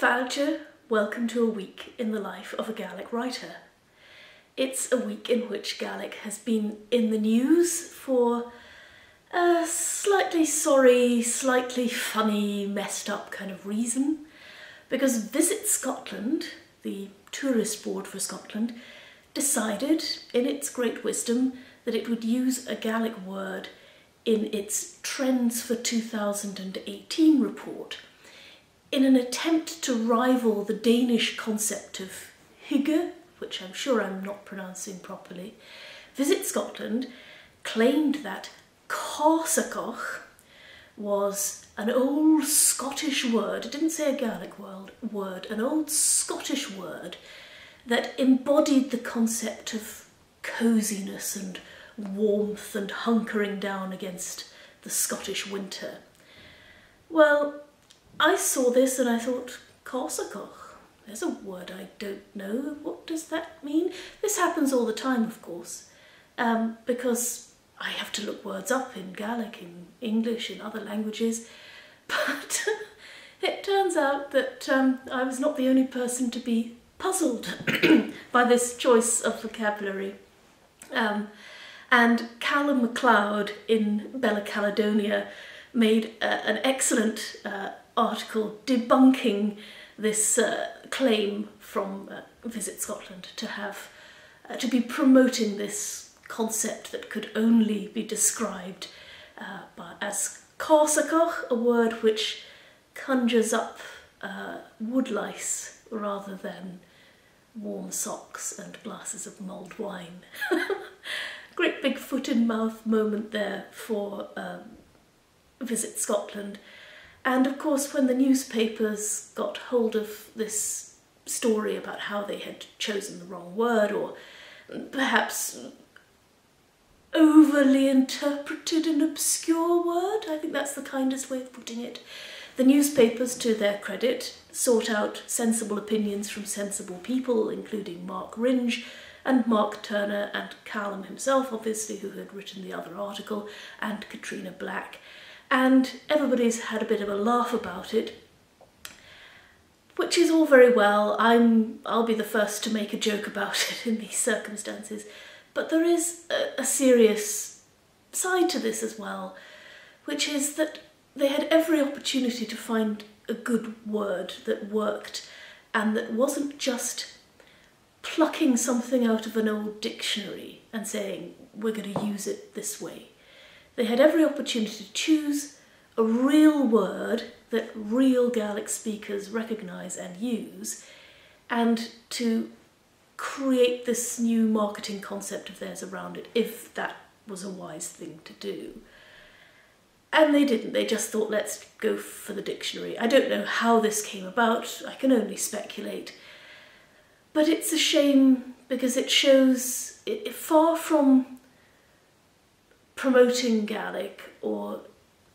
Dùbhlachd, welcome to a week in the life of a Gaelic writer. It's a week in which Gaelic has been in the news for a slightly sorry, slightly funny, messed up kind of reason. Because Visit Scotland, the tourist board for Scotland, decided, in its great wisdom, that it would use a Gaelic word in its Trends for 2018 report, in an attempt to rival the Danish concept of hygge, which I'm sure I'm not pronouncing properly. Visit Scotland claimed that cósacach was an old Scottish word, it didn't say a Gaelic word, an old Scottish word that embodied the concept of coziness and warmth and hunkering down against the Scottish winter. Well, I saw this and I thought, cósacach, there's a word I don't know, what does that mean? This happens all the time, of course, because I have to look words up in Gaelic, in English, in other languages, but it turns out that I was not the only person to be puzzled by this choice of vocabulary. And Callum MacLeod in Bella Caledonia made an excellent article debunking this claim from Visit Scotland to be promoting this concept that could only be described as cósacach, a word which conjures up woodlice rather than warm socks and glasses of mulled wine. Great big foot in mouth moment there for Visit Scotland. And of course, when the newspapers got hold of this story about how they had chosen the wrong word, or perhaps overly interpreted an obscure word, I think that's the kindest way of putting it, the newspapers, to their credit, sought out sensible opinions from sensible people, including Mark Ringe and Mark Turner and Callum himself, obviously, who had written the other article, and Katrina Black. And everybody's had a bit of a laugh about it, which is all very well. I'll be the first to make a joke about it in these circumstances, but there is a serious side to this as well, which is that they had every opportunity to find a good word that worked and that wasn't just plucking something out of an old dictionary and saying, we're going to use it this way. They had every opportunity to choose a real word that real Gaelic speakers recognise and use, and to create this new marketing concept of theirs around it, if that was a wise thing to do. And they didn't, they just thought, let's go for the dictionary. I don't know how this came about, I can only speculate. But it's a shame because it shows, far from promoting Gaelic or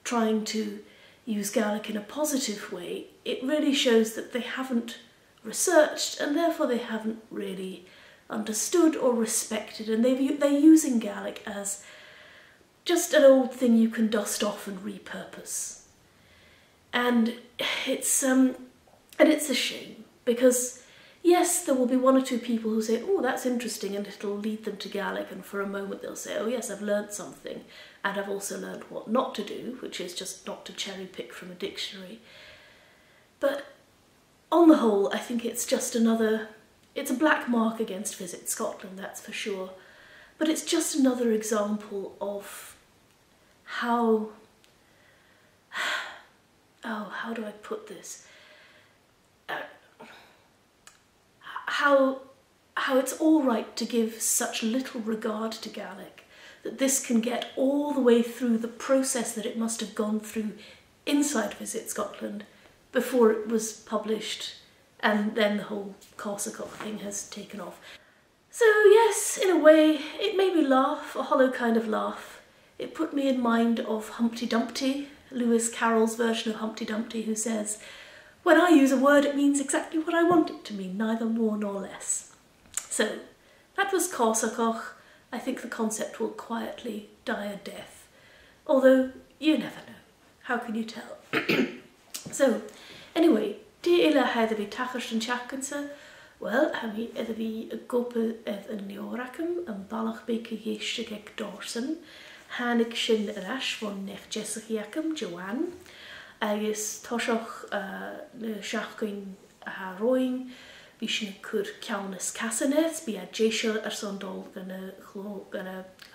trying to use Gaelic in a positive way, it really shows that they haven't researched and therefore they haven't really understood or respected, and they're using Gaelic as just an old thing you can dust off and repurpose. And it's a shame, because yes, there will be one or two people who say, oh, that's interesting, and it'll lead them to Gaelic, and for a moment they'll say, oh yes, I've learnt something, and I've also learnt what not to do, which is just not to cherry pick from a dictionary. But on the whole, I think it's just it's a black mark against Visit Scotland, that's for sure, but it's just another example of how do I put this? How it's all right to give such little regard to Gaelic, that this can get all the way through the process that it must have gone through inside Visit Scotland before it was published, and then the whole cósacach thing has taken off. So yes, in a way, it made me laugh, a hollow kind of laugh. It put me in mind of Humpty Dumpty, Lewis Carroll's version of Humpty Dumpty, who says, when I use a word, it means exactly what I want it to mean, neither more nor less. So, that was cósacach. I think the concept will quietly die a death. Although, you never know. How can you tell? So, anyway, Dùbhlachd. head of tachas and chakansa, well, ha mi edda vi gopa ed an neoracum an balach beke geistig ag dorsen, hanig sin rash von nech jessigiacum, Joanne, agus tosioch na siachcoin a roing, bí sin cur ceannas casanet, bí a jéisiil son dul gan an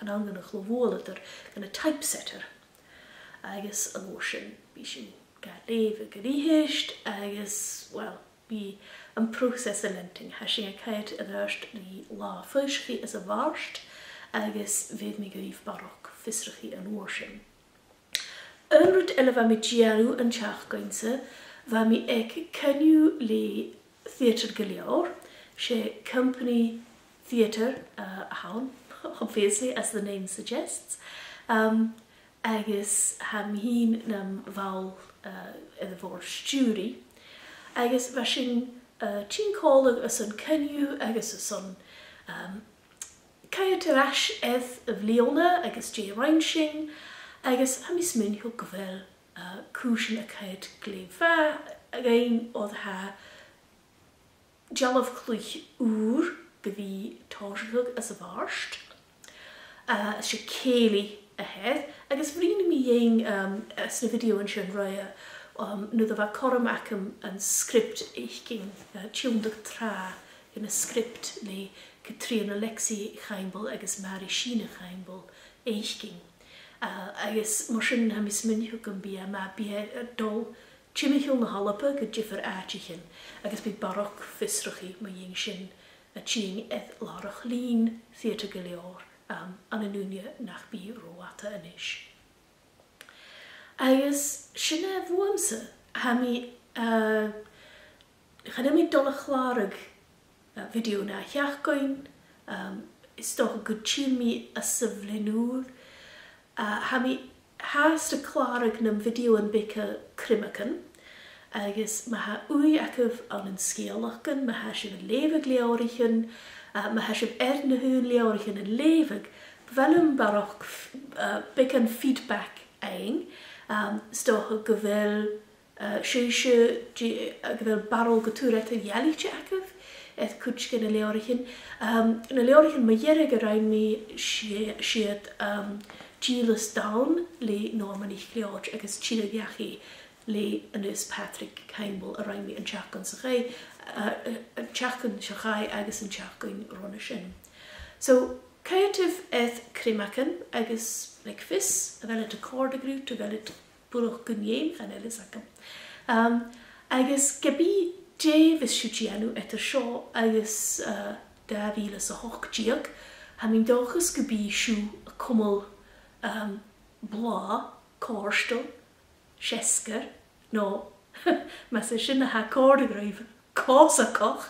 angan a chlóvólatar, gan a typesetter. Agus a losin, bí sin ga léve garíhist, agus, well, bí an proses a lenting, ha sin a caid a röst ní lá fyschi as a varst, agus ved mi garíf barok fisrachi an orsin. Unrud ele va mi giaru an chachgoinse, va mi ag canu le theatre Gaelic, she company theatre haun, obviously as the name suggests. Agus ham hin nam val the vor jury. Agus vashin chin calling as an canu, agus a son Kayatarash eth of Leona, agus J. Reinshing, agus hamis min hu gvel cushion a kayat gleva again or the ha Jalov Cluch Ur, Gavi Toshug as a varsht. She Kaylee ahead. I guess reading me ying as the video in Shanraya, no the Vakoramacum and script ich ging Chundak Tra in a script le Katrina Alexi Heimbel, I guess Mary Sheena Heimbel, ich ging. I guess Moshin Hamis Minhukum be a map be a doll. Chimichil na halapa go jiffer aachichin, agus by barok fisrachi ma ying shin a ching eth larach lean theatre Gaelic an anunia nach bi roata anish. Agus shinna vuamse hami chanemi Dùbhlachd video na hiachgoin is toch a good tune me a savlenur hami Haast a klarig nam video an bicca crimacan, agus ma ha ui acaf an an scialacan, ma ha sib a levig leorichan, ma ha sib na hun leorichan an levig, velum barok biccan feedback ein, stoch a gavel sheishe gavel barol gaturet a yaliche acaf, et kutschkin a leorichan. Na leorichan ma yerig a rein me shiad Gilas down le Normanich George agus Chile Yachi le Anus Patrick Campbell around me and Chakan Sakai Chakan Shakai agus and Chakan Ronishin. So creative eth Krimakan agus like fis a velet a cordigru to velet Buruch Gunyem and Elisakam. Agus Gabi J Vishuchianu et a shaw agus Davilas a hoch jiag. Hamin dochus Gabi shu a kummel bla, korstel, shesker, no, mas sin na ha cordigrave, cosa koch,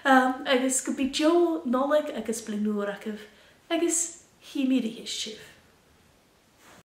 agus go be jo nolig agus blinúr agus himiri his shiv.